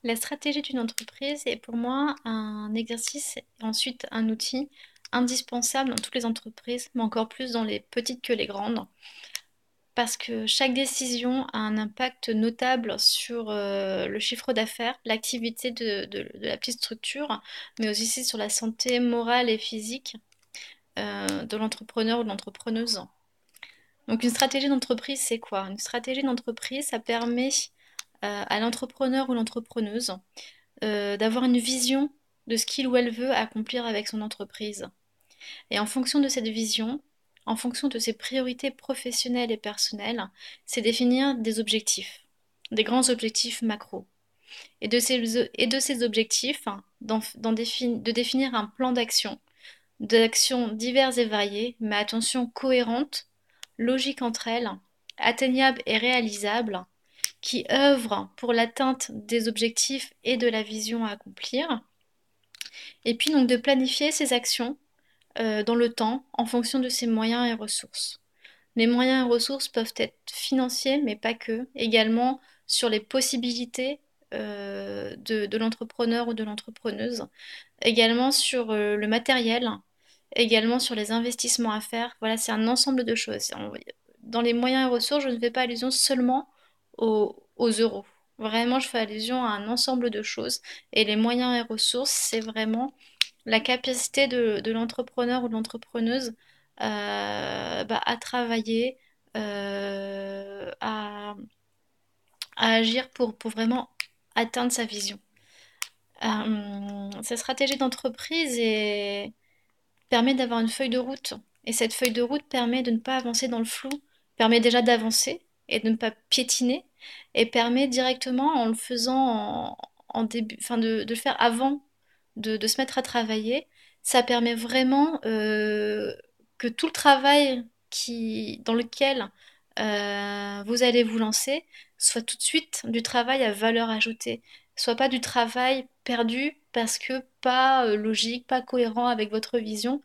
La stratégie d'une entreprise est pour moi un exercice et ensuite un outil indispensable dans toutes les entreprises, mais encore plus dans les petites que les grandes, parce que chaque décision a un impact notable sur le chiffre d'affaires, l'activité de la petite structure, mais aussi sur la santé morale et physique de l'entrepreneur ou de l'entrepreneuse. Donc une stratégie d'entreprise, c'est quoi? Une stratégie d'entreprise, ça permet à l'entrepreneur ou l'entrepreneuse d'avoir une vision de ce qu'il ou elle veut accomplir avec son entreprise. Et en fonction de cette vision, en fonction de ses priorités professionnelles et personnelles, c'est définir des objectifs, des grands objectifs macro. Et de ces objectifs, de définir un plan d'actions diverses et variées, mais attention cohérentes, logiques entre elles, atteignables et réalisables, qui œuvrent pour l'atteinte des objectifs et de la vision à accomplir. Et puis donc de planifier ses actions dans le temps en fonction de ses moyens et ressources. Les moyens et ressources peuvent être financiers, mais pas que, également sur les possibilités de l'entrepreneur ou de l'entrepreneuse, également sur le matériel, également sur les investissements à faire. Voilà, c'est un ensemble de choses. Dans les moyens et ressources, je ne fais pas allusion seulement aux euros. Vraiment, je fais allusion à un ensemble de choses. Et les moyens et ressources, c'est vraiment la capacité de l'entrepreneur ou de l'entrepreneuse à travailler, à agir pour vraiment atteindre sa vision. Sa stratégie d'entreprise permet d'avoir une feuille de route. Et cette feuille de route permet de ne pas avancer dans le flou, permet déjà d'avancer et de ne pas piétiner, et permet directement en le faisant en début, enfin de le faire avant de se mettre à travailler, ça permet vraiment que tout le travail dans lequel vous allez vous lancer soit tout de suite du travail à valeur ajoutée, soit pas du travail perdu parce que pas logique, pas cohérent avec votre vision,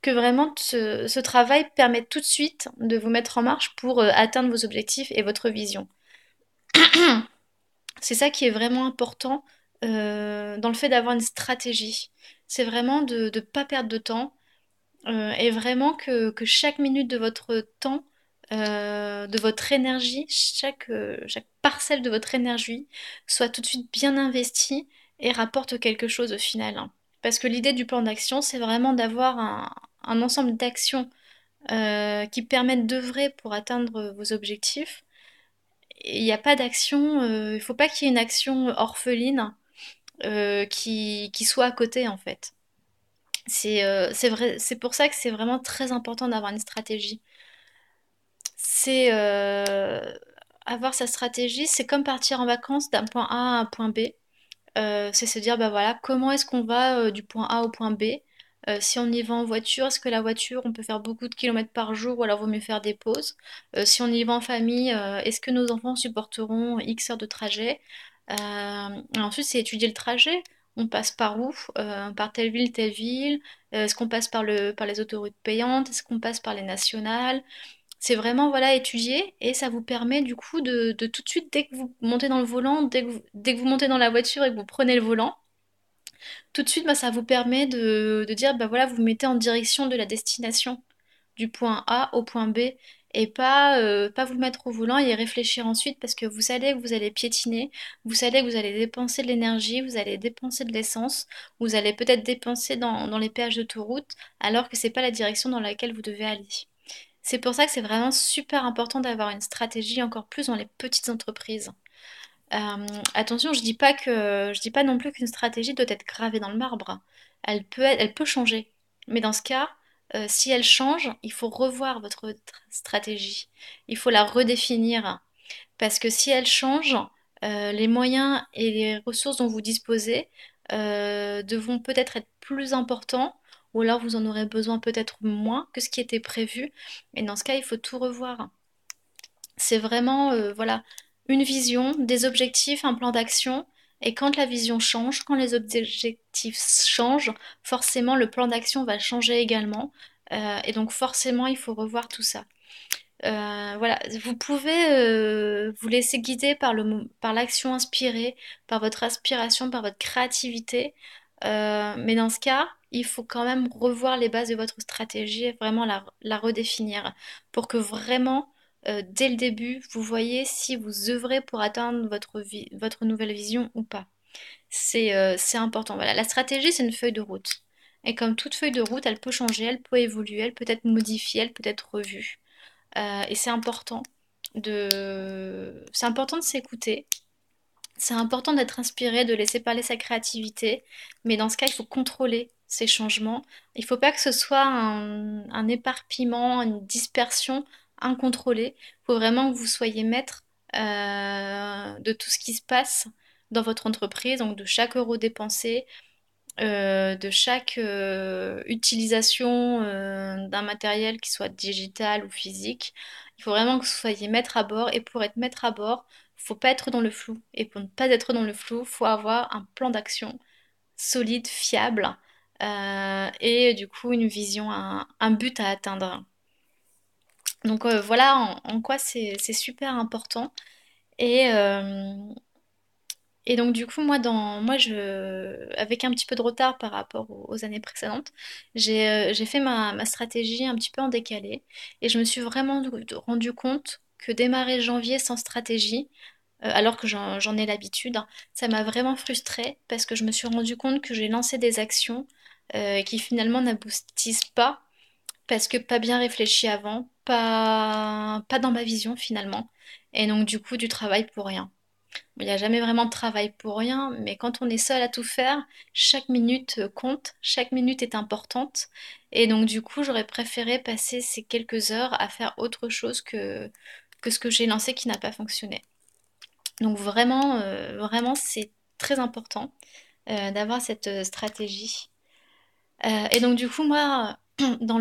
que vraiment ce travail permette tout de suite de vous mettre en marche pour atteindre vos objectifs et votre vision. C'est ça qui est vraiment important dans le fait d'avoir une stratégie. C'est vraiment de ne pas perdre de temps et vraiment que chaque minute de votre temps, de votre énergie, chaque parcelle de votre énergie soit tout de suite bien investie et rapporte quelque chose au final, hein. Parce que l'idée du plan d'action, c'est vraiment d'avoir un ensemble d'actions qui permettent d'œuvrer pour atteindre vos objectifs. Il n'y a pas d'action, il ne faut pas qu'il y ait une action orpheline qui soit à côté en fait. C'est vrai, c'est pour ça que c'est vraiment très important d'avoir une stratégie. C'est avoir sa stratégie, c'est comme partir en vacances d'un point A à un point B. C'est se dire, bah voilà, comment est-ce qu'on va du point A au point B? Si on y va en voiture, est-ce que la voiture, on peut faire beaucoup de kilomètres par jour ou alors vaut mieux faire des pauses? Si on y va en famille, est-ce que nos enfants supporteront X heures de trajet? Et ensuite, c'est étudier le trajet. On passe par où? Par telle ville, telle ville? Est-ce qu'on passe par les autoroutes payantes? Est-ce qu'on passe par les nationales? C'est vraiment voilà étudier et ça vous permet du coup de tout de suite, dès que vous montez dans le volant, dès que vous montez dans la voiture et que vous prenez le volant, tout de suite, bah, ça vous permet de dire, bah voilà, vous mettez en direction de la destination, du point A au point B, et pas vous mettre au volant et réfléchir ensuite, parce que vous savez que vous allez piétiner, vous savez que vous allez dépenser de l'énergie, vous allez dépenser de l'essence, vous allez peut-être dépenser dans les péages d'autoroute, alors que c'est pas la direction dans laquelle vous devez aller. C'est pour ça que c'est vraiment super important d'avoir une stratégie, encore plus dans les petites entreprises. Attention, je dis pas non plus qu'une stratégie doit être gravée dans le marbre. Elle peut changer. Mais dans ce cas, si elle change, il faut revoir votre stratégie. Il faut la redéfinir. Parce que si elle change, les moyens et les ressources dont vous disposez devront peut-être être plus importants, ou alors vous en aurez besoin peut-être moins que ce qui était prévu. Et dans ce cas, il faut tout revoir. C'est vraiment, voilà, une vision, des objectifs, un plan d'action. Et quand la vision change, quand les objectifs changent, forcément le plan d'action va changer également. Et donc forcément, il faut revoir tout ça. Voilà, vous pouvez vous laisser guider par par l'action inspirée, par votre aspiration, par votre créativité. Mais dans ce cas, il faut quand même revoir les bases de votre stratégie et vraiment la redéfinir pour que vraiment, dès le début, vous voyez si vous œuvrez pour atteindre votre nouvelle vision ou pas. C'est important. Voilà, la stratégie, c'est une feuille de route. Et comme toute feuille de route, elle peut changer, elle peut évoluer, elle peut être modifiée, elle peut être revue. Et c'est important de s'écouter. C'est important d'être inspiré, de laisser parler sa créativité. Mais dans ce cas, il faut contrôler ces changements. Il ne faut pas que ce soit un éparpillement, une dispersion incontrôlée. Il faut vraiment que vous soyez maître de tout ce qui se passe dans votre entreprise, donc de chaque euro dépensé, de chaque utilisation d'un matériel qui soit digital ou physique. Il faut vraiment que vous soyez maître à bord. Et pour être maître à bord, il ne faut pas être dans le flou. Et pour ne pas être dans le flou, il faut avoir un plan d'action solide, fiable, et du coup une vision, un but à atteindre. Donc voilà en quoi c'est super important. Et, et donc du coup, avec un petit peu de retard par rapport aux années précédentes, j'ai fait ma stratégie un petit peu en décalé. Et je me suis vraiment rendu compte que démarrer janvier sans stratégie, alors que j'en ai l'habitude, hein, ça m'a vraiment frustrée parce que je me suis rendu compte que j'ai lancé des actions qui finalement n'aboutissent pas parce que pas bien réfléchi avant, pas dans ma vision finalement. Et donc du coup, du travail pour rien. Il n'y a jamais vraiment de travail pour rien, mais quand on est seul à tout faire, chaque minute compte, chaque minute est importante. Et donc du coup, j'aurais préféré passer ces quelques heures à faire autre chose que ce que j'ai lancé qui n'a pas fonctionné. Donc vraiment, vraiment, c'est très important d'avoir cette stratégie. Et donc du coup, moi, dans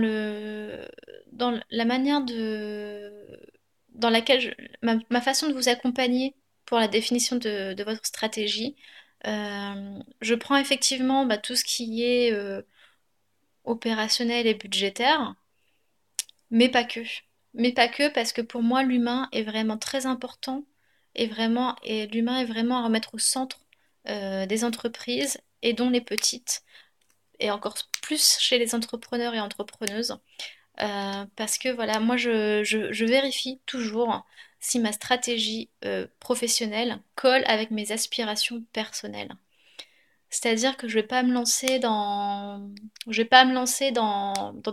dans la manière dans laquelle ma façon de vous accompagner pour la définition de votre stratégie, je prends effectivement tout ce qui est opérationnel et budgétaire, mais pas que. Mais pas que parce que pour moi, l'humain est vraiment très important et l'humain est vraiment à remettre au centre des entreprises et dont les petites et encore plus chez les entrepreneurs et entrepreneuses. Parce que voilà, moi je vérifie toujours si ma stratégie professionnelle colle avec mes aspirations personnelles. C'est-à-dire que je vais pas me lancer dans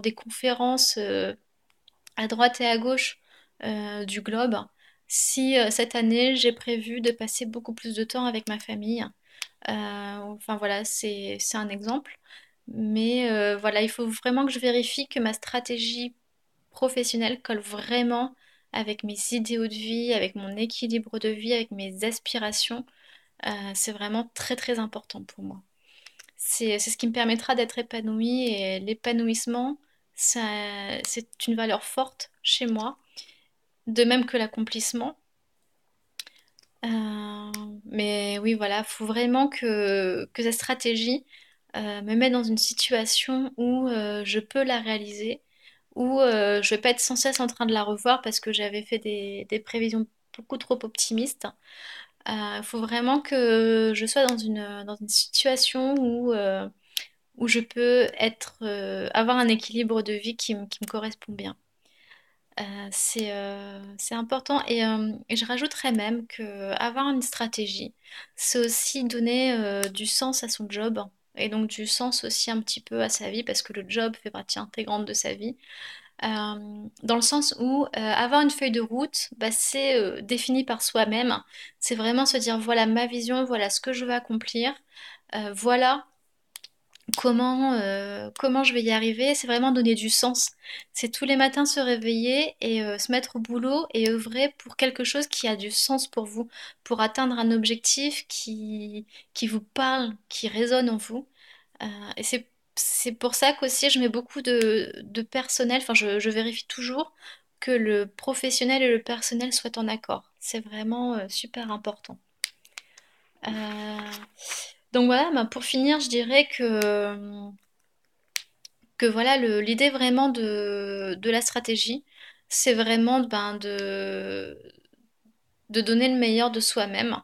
des conférences à droite et à gauche du globe si cette année j'ai prévu de passer beaucoup plus de temps avec ma famille. Enfin voilà, c'est un exemple. Mais voilà, il faut vraiment que je vérifie que ma stratégie professionnelle colle vraiment avec mes idéaux de vie, avec mon équilibre de vie, avec mes aspirations. C'est vraiment très très important pour moi. C'est ce qui me permettra d'être épanouie et l'épanouissement, c'est une valeur forte chez moi, de même que l'accomplissement. Mais oui, voilà, il faut vraiment que cette stratégie me mette dans une situation où je peux la réaliser, où je vais pas être sans cesse en train de la revoir parce que j'avais fait des prévisions beaucoup trop optimistes. Il faut vraiment que je sois dans une situation où je peux avoir un équilibre de vie qui me correspond bien. C'est important et je rajouterais même que avoir une stratégie, c'est aussi donner du sens à son job et donc du sens aussi un petit peu à sa vie parce que le job fait partie intégrante de sa vie. Dans le sens où avoir une feuille de route, c'est défini par soi-même. C'est vraiment se dire voilà ma vision, voilà ce que je veux accomplir, voilà comment je vais y arriver. C'est vraiment donner du sens. C'est tous les matins se réveiller et se mettre au boulot et œuvrer pour quelque chose qui a du sens pour vous, pour atteindre un objectif qui vous parle, qui résonne en vous. Et c'est pour ça qu'aussi je mets beaucoup de personnel, enfin je vérifie toujours que le professionnel et le personnel soient en accord. C'est vraiment super important. Euh, donc voilà, pour finir, je dirais que voilà, l'idée vraiment de la stratégie, c'est vraiment de donner le meilleur de soi-même.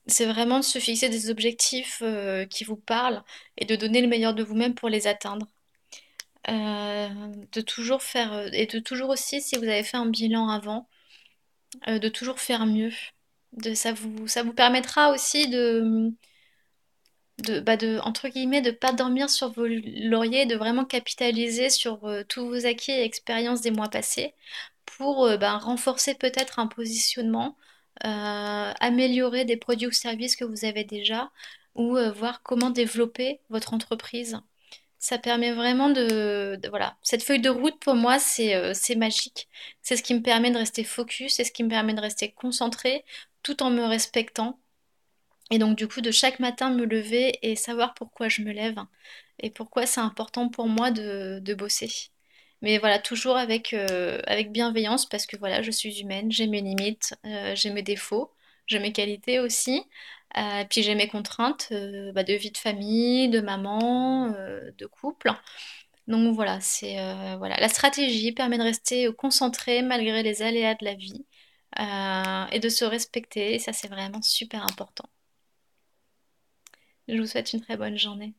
C'est vraiment de se fixer des objectifs qui vous parlent et de donner le meilleur de vous-même pour les atteindre. Euh, de toujours faire, et de toujours aussi, si vous avez fait un bilan avant, de toujours faire mieux. Ça vous permettra aussi entre guillemets, de pas dormir sur vos lauriers, de vraiment capitaliser sur tous vos acquis et expériences des mois passés pour renforcer peut-être un positionnement, améliorer des produits ou services que vous avez déjà ou voir comment développer votre entreprise. Ça permet vraiment voilà. Cette feuille de route, pour moi, c'est magique. C'est ce qui me permet de rester focus, c'est ce qui me permet de rester concentré tout en me respectant. Et donc, du coup, de chaque matin me lever et savoir pourquoi je me lève et pourquoi c'est important pour moi de bosser. Mais voilà, toujours avec bienveillance parce que voilà, je suis humaine, j'ai mes limites, j'ai mes défauts, j'ai mes qualités aussi. Puis j'ai mes contraintes de vie de famille, de maman, de couple. Donc voilà, voilà. La stratégie permet de rester concentré malgré les aléas de la vie et de se respecter. Et ça, c'est vraiment super important. Je vous souhaite une très bonne journée.